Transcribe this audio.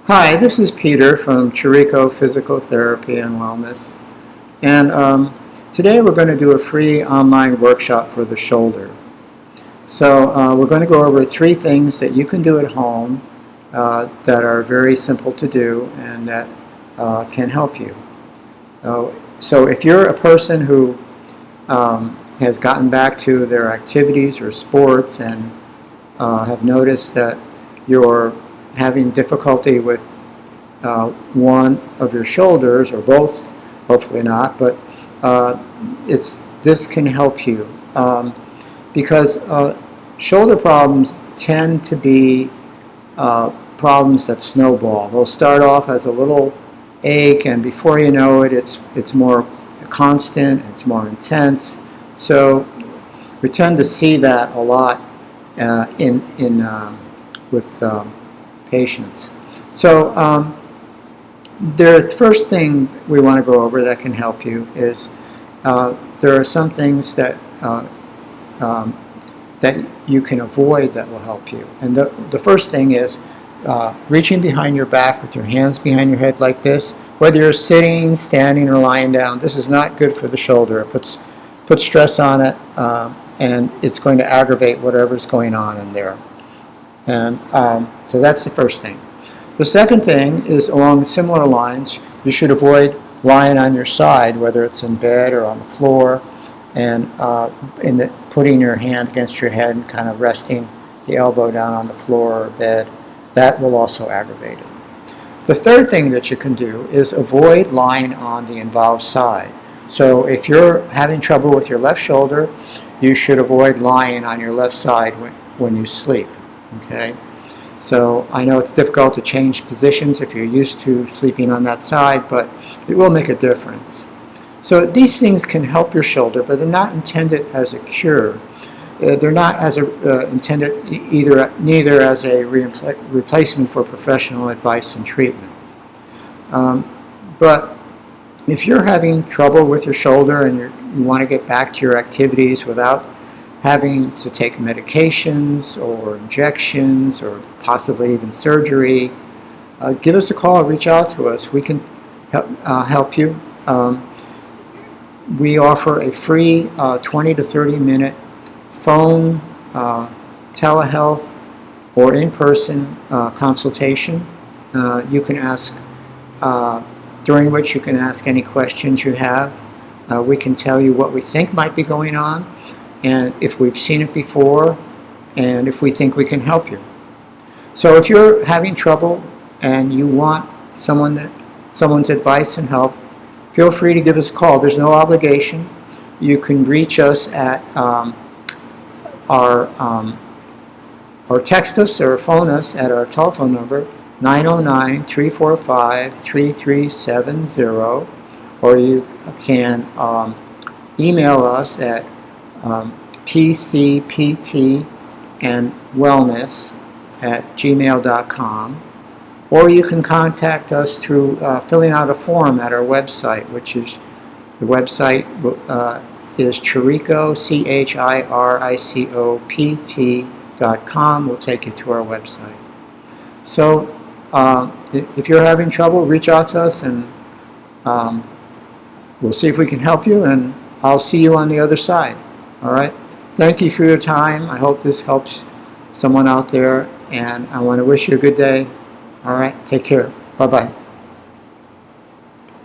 Hi, this is Peter from Chirico Physical Therapy and Wellness. And today we're going to do a free online workshop for the shoulder. So we're going to go over 3 things that you can do at home that are very simple to do and that can help you. So if you're a person who has gotten back to their activities or sports and have noticed that you're having difficulty with one of your shoulders or both, hopefully not, but this can help you because shoulder problems tend to be problems that snowball. They'll start off as a little ache, and before you know it, it's more constant, it's more intense. So we tend to see that a lot with patients. So the first thing we want to go over that can help you is there are some things that that you can avoid that will help you. And the first thing is reaching behind your back with your hands behind your head like this. Whether you're sitting, standing, or lying down, this is not good for the shoulder. It puts stress on it, and it's going to aggravate whatever's going on in there. And so that's the first thing. The second thing is along similar lines. You should avoid lying on your side, whether it's in bed or on the floor, and putting your hand against your head and kind of resting the elbow down on the floor or bed. That will also aggravate it. The third thing that you can do is avoid lying on the involved side. So if you're having trouble with your left shoulder, you should avoid lying on your left side when you sleep. Okay? So I know it's difficult to change positions if you're used to sleeping on that side, but it will make a difference. So these things can help your shoulder, but they're not intended as a cure. They're not intended neither as a replacement for professional advice and treatment. But if you're having trouble with your shoulder and you want to get back to your activities without having to take medications or injections or possibly even surgery, give us a call, reach out to us. We can help you. We offer a free 20 to 30 minute phone, telehealth, or in-person consultation. You can ask, during which you can ask any questions you have. We can tell you what we think might be going on, and if we've seen it before, and if we think we can help you. So if you're having trouble and you want someone's advice and help, feel free to give us a call. There's no obligation. You can reach us at or text us or phone us at our telephone number 909-345-3370, or you can email us at pcptandwellness@gmail.com, or you can contact us through filling out a form at our website, which is the website is Chirico, CHIRICOPT.com. Will take you to our website. So if you're having trouble, reach out to us, and we'll see if we can help you, and I'll see you on the other side. All right? Thank you for your time. I hope this helps someone out there, and I want to wish you a good day. All right? Take care. Bye-bye.